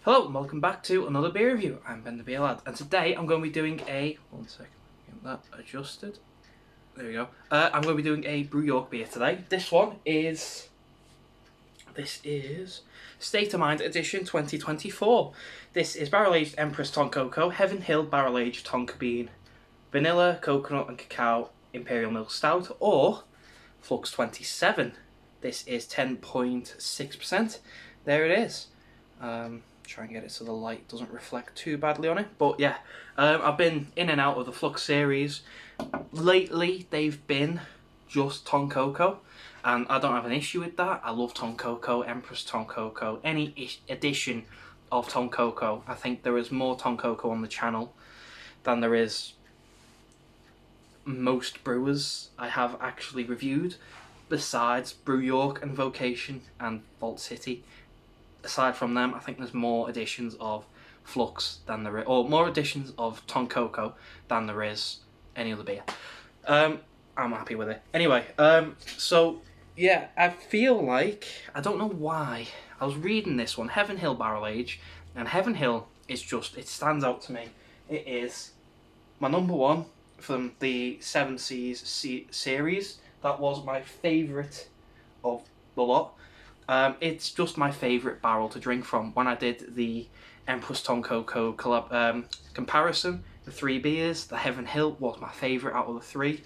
Hello and welcome back to another beer review. I'm Ben the Beer Lad, and today I'm going to be doing a... One second, get that adjusted. There we go. I'm going to be doing a Brew York beer today. This is State of Mind Edition 2024. This is Barrel Aged Empress Tonka, Heaven Hill Barrel Aged Tonka Bean, Vanilla, Coconut and Cacao Imperial Milk Stout, or Flux 27. This is 10.6%. There it is. Try and get it so the light doesn't reflect too badly on it. But yeah, I've been in and out of the Flux series. Lately, they've been just Tonka, and I don't have an issue with that. I love Tonka, Empress Tonka, any edition of Tonka. I think there is more Tonka on the channel than there is most brewers I have actually reviewed, besides Brew York and Vocation and Vault City. Aside from them, I think there's more editions of Flux than there is, or more editions of Tonka than there is any other beer. I'm happy with it. Anyway, so yeah, I feel like, I don't know why, I was reading this one, Heaven Hill Barrel Age, and Heaven Hill is just, it stands out to me. It is my number one from the Seven Seas series. That was my favourite of the lot. It's just my favourite barrel to drink from. When I did the Empress Tonka collab comparison, the three beers, the Heaven Hill was my favourite out of the three.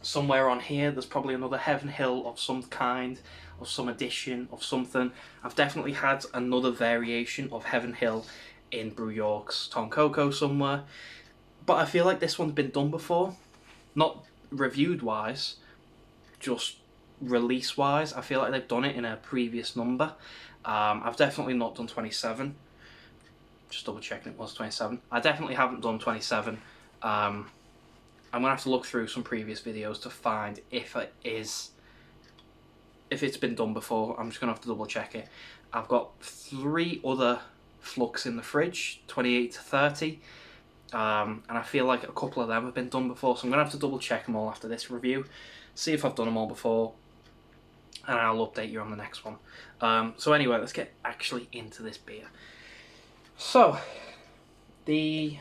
Somewhere on here, there's probably another Heaven Hill of some kind, of some edition, of something. I've definitely had another variation of Heaven Hill in Brew York's Tonka somewhere. But I feel like this one's been done before. Not reviewed-wise, just release-wise. I feel like they've done it in a previous number. I've definitely not done 27. Just double-checking it was 27. I definitely haven't done 27. I'm going to have to look through some previous videos to find if it's been done before. I'm just going to have to double-check it. I've got 3 other Flux in the fridge, 28 to 30. And I feel like a couple of them have been done before, so I'm going to have to double check them all after this review, see if I've done them all before, and I'll update you on the next one. So anyway, let's get actually into this beer. So, the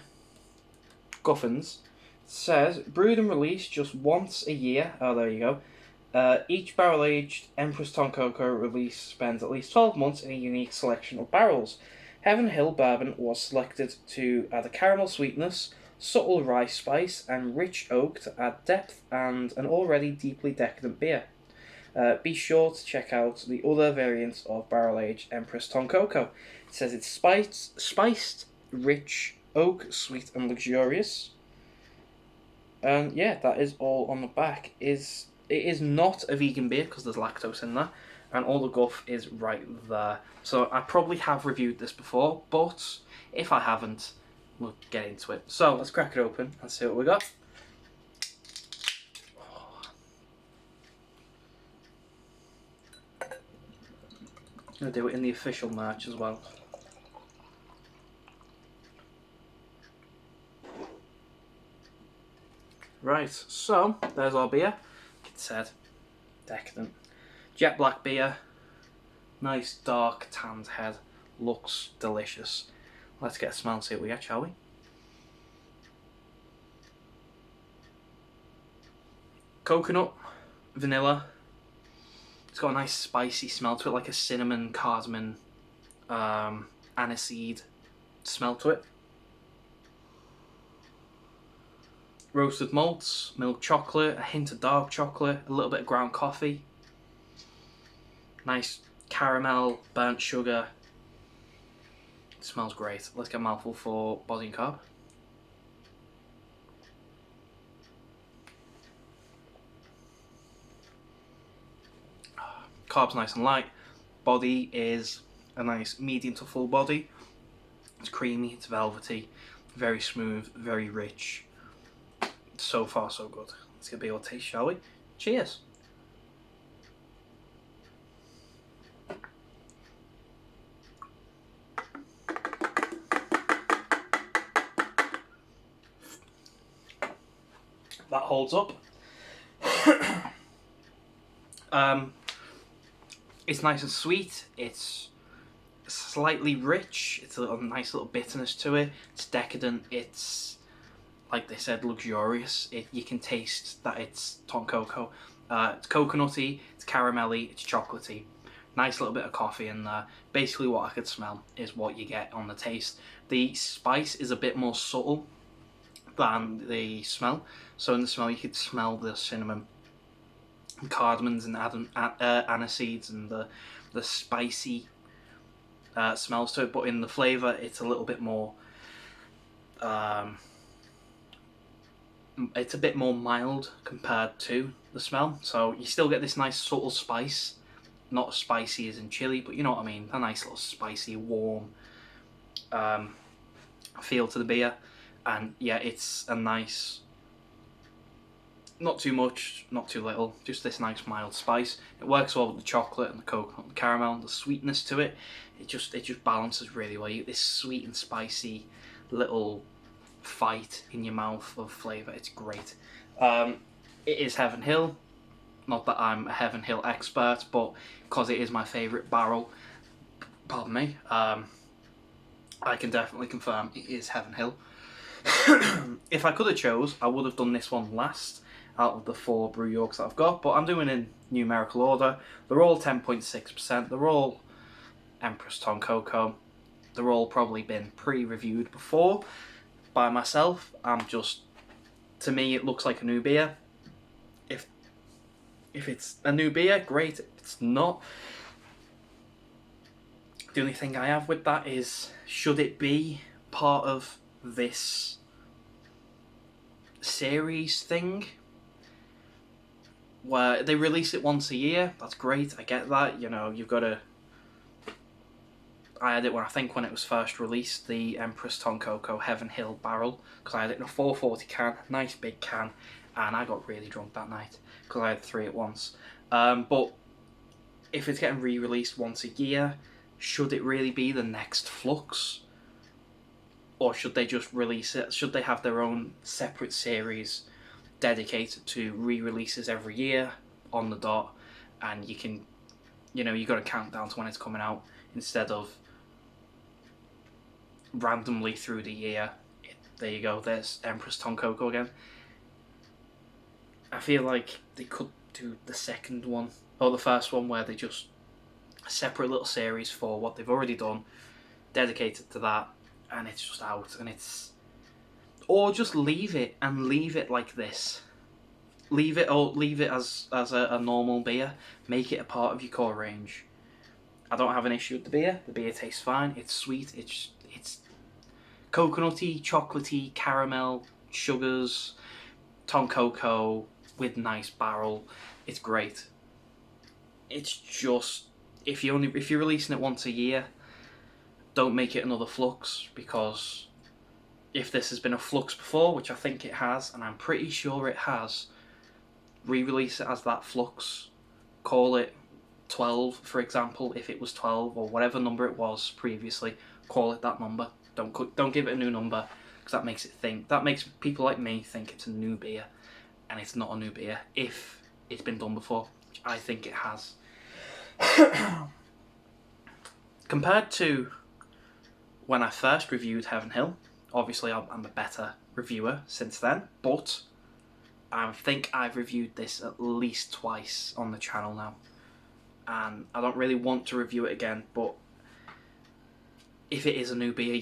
Guffins says, brewed and released just once a year. Oh, there you go. Each barrel-aged Empress Tonka release spends at least 12 months in a unique selection of barrels. Heaven Hill Bourbon was selected to add a caramel sweetness, subtle rice spice, and rich oak to add depth and an already deeply decadent beer. Be sure to check out the other variants of barrel-aged Empress Tonka. It says it's spiced, rich, oak, sweet, and luxurious. And yeah, that is all on the back. It is not a vegan beer because there's lactose in there, and all the guff is right there. So I probably have reviewed this before, but if I haven't, we'll get into it. So let's crack it open and see what we got. I'm going to do it in the official merch as well. Right, so there's our beer. Like it said, decadent. Jet black beer. Nice dark tanned head. Looks delicious. Let's get a smell and see what we get, shall we? Coconut, vanilla. It's got a nice spicy smell to it, like a cinnamon, cardamom, aniseed smell to it. Roasted malts, milk chocolate, a hint of dark chocolate, a little bit of ground coffee. Nice caramel, burnt sugar. It smells great. Let's get a mouthful for body and carb. Carb's nice and light. Body is a nice medium to full body. It's creamy, it's velvety, very smooth, very rich. So far so good. Let's get a big old taste, shall we? Cheers. That holds up. It's nice and sweet. It's slightly rich. It's a nice little bitterness to it. It's decadent. It's, like they said, luxurious. You can taste that it's Tonka. It's coconutty, it's caramelly, it's chocolatey. Nice little bit of coffee in there. Basically what I could smell is what you get on the taste. The spice is a bit more subtle than the smell. So in the smell you could smell the cinnamon, and cardamoms and aniseeds and the spicy smells to it. But in the flavour it's a little bit more... it's a bit more mild compared to the smell, so you still get this nice subtle spice, not as spicy as in chili, but you know what I mean, a nice little spicy, warm feel to the beer. And yeah, it's a nice, not too much, not too little, just this nice mild spice. It works well with the chocolate and the coconut and the caramel and the sweetness to it. It just balances really well. You get this sweet and spicy little fight in your mouth of flavour. It's great. It is Heaven Hill. Not that I'm a Heaven Hill expert, but because it is my favourite barrel, pardon me, I can definitely confirm it is Heaven Hill. If I could have chose, I would have done this one last out of the 4 Brew Yorks that I've got, but I'm doing in numerical order. They're all 10.6%. They're all Empress Tonka. They're all probably been pre-reviewed before by myself. To me it looks like a new beer. If it's a new beer, great. If it's not, the only thing I have with that is, should it be part of this series thing where they release it once a year? That's great, I get that, you know, you've got to... I had it when it was first released, the Empress Tonka Heaven Hill barrel, because I had it in a 440 can, nice big can, and I got really drunk that night because I had 3 at once. But if it's getting re-released once a year, should it really be the next Flux? Or should they just release it? Should they have their own separate series dedicated to re-releases every year on the dot, and you can, you know, you got to count down to when it's coming out instead of randomly through the year. There you go, there's Empress Tonka again. I feel like they could do the second one, or the first one, where they just a separate little series for what they've already done, dedicated to that, and it's just out, and it's... Or just leave it like this. Leave it as a normal beer. Make it a part of your core range. I don't have an issue with the beer. The beer tastes fine. It's sweet. It's coconutty, chocolatey, caramel, sugars, Tonka with nice barrel. It's great. It's just, if you're releasing it once a year, don't make it another Flux, because if this has been a Flux before, which I think it has, and I'm pretty sure it has, re-release it as that Flux. Call it 12, for example, if it was 12, or whatever number it was previously, call it that number. Don't give it a new number, because that makes people like me think it's a new beer, and it's not a new beer if it's been done before, which I think it has. Compared to when I first reviewed Heaven Hill, obviously I'm a better reviewer since then, but I think I've reviewed this at least twice on the channel now, and I don't really want to review it again, but if it is a new beer,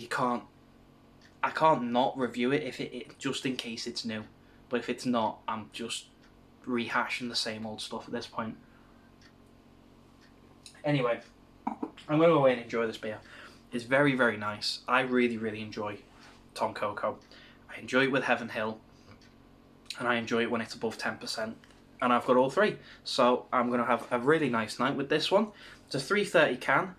I can't not review it if it just in case it's new. But if it's not, I'm just rehashing the same old stuff at this point. Anyway, I'm going to go away and enjoy this beer. It's very, very nice. I really, really enjoy Tonka. I enjoy it with Heaven Hill, and I enjoy it when it's above 10%. And I've got all 3. So I'm going to have a really nice night with this one. It's a 330 can.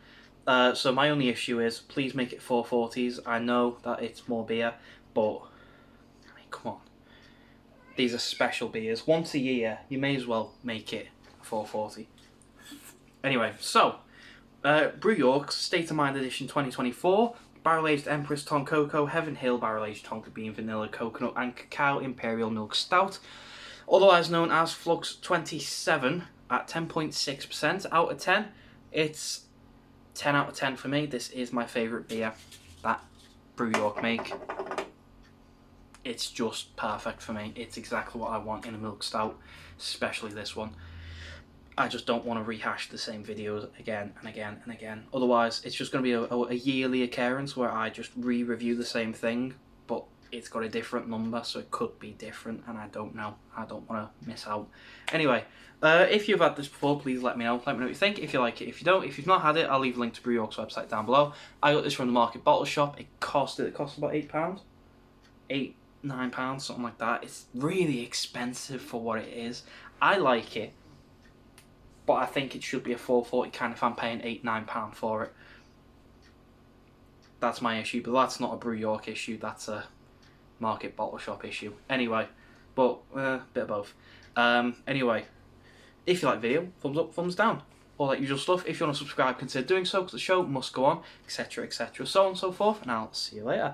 So my only issue is, please make it 440s. I know that it's more beer, but I mean, come on. These are special beers. Once a year, you may as well make it 440. Anyway, so Brew Yorks State of Mind Edition 2024, Barrel Aged Empress Tonka, Heaven Hill Barrel Aged Tonka Bean Vanilla Coconut and Cacao Imperial Milk Stout, otherwise known as Flux 27 at 10.6% out of 10. It's 10 out of 10 for me. This is my favourite beer that Brew York make. It's just perfect for me. It's exactly what I want in a milk stout, especially this one. I just don't want to rehash the same videos again and again and again. Otherwise, it's just going to be a yearly occurrence where I just re-review the same thing, but it's got a different number, so it could be different, and I don't know. I don't want to miss out. Anyway, if you've had this before, please let me know. Let me know what you think. If you like it, if you don't, if you've not had it, I'll leave a link to Brew York's website down below. I got this from the Market Bottle Shop. It cost about £8, £9, something like that. It's really expensive for what it is. I like it, but I think it should be a £4.40 can if I'm paying £9 for it. That's my issue, but that's not a Brew York issue. That's a Market Bottle Shop issue. Anyway, but bit of both. Anyway, if you like the video, thumbs up, thumbs down, all that usual stuff. If you want to subscribe, consider doing so, because the show must go on, etc., etc., so on and so forth. And I'll see you later.